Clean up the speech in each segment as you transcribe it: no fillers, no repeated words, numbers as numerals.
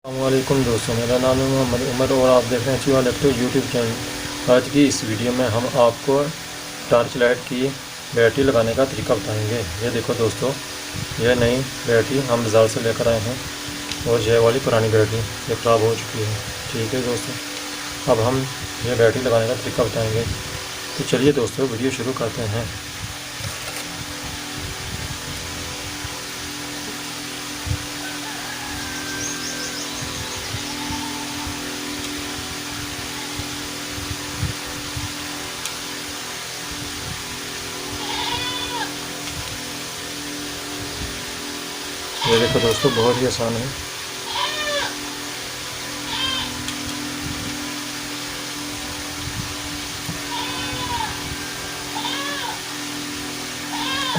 अस्सलामुअलैकुम दोस्तों, मेरा नाम है मोहम्मद उमर और आप देख रहे हैं चिवा लैपटॉप यूट्यूब चैनल। आज की इस वीडियो में हम आपको टॉर्च लाइट की बैटरी लगाने का तरीका बताएंगे। ये देखो दोस्तों, यह नई बैटरी हम बाज़ार से लेकर आए हैं और यह वाली पुरानी बैटरी ये ख़राब हो चुकी है। ठीक है दोस्तों, अब हम ये बैटरी लगाने का तरीका बताएँगे। तो चलिए दोस्तों, वीडियो शुरू करते हैं। ये देखो दोस्तों, बहुत ही आसान है।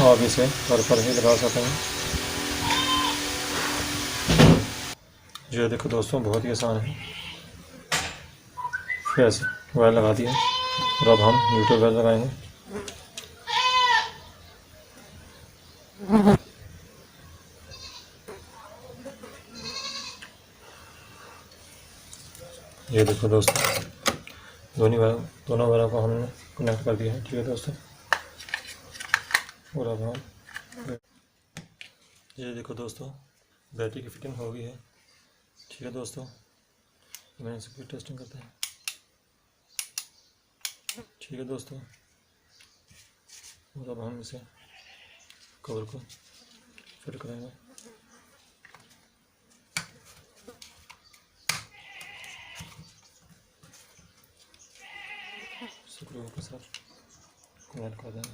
आप इसे घर पर ही लगा सकते हैं। ये देखो दोस्तों, बहुत ही आसान है। फेस वायर लगा दिया और अब हम यूट्यूब वायर लगाएंगे। ये देखो दोस्तों, दोनों वायरों को हमने कनेक्ट कर दिया है। ठीक है दोस्तों, और अब हम ये देखो दोस्तों, बैटरी की फिटिंग हो गई है। ठीक है दोस्तों, मैं इसकी टेस्टिंग करते हैं। ठीक है दोस्तों, और अब हम इसे कवर को फिट करेंगे। स्क्रू के साथ कनेक्ट कर देंगे।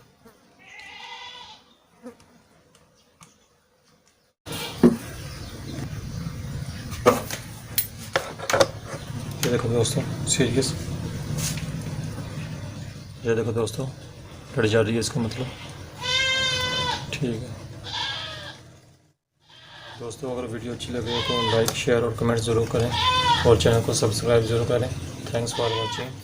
ये देखो दोस्तों, सीरियस, ये देखो दोस्तों, फट जा रही है इसका मतलब। ठीक है दोस्तों, अगर वीडियो अच्छी लगे तो लाइक शेयर और कमेंट ज़रूर करें और चैनल को सब्सक्राइब ज़रूर करें। Thanks for watching.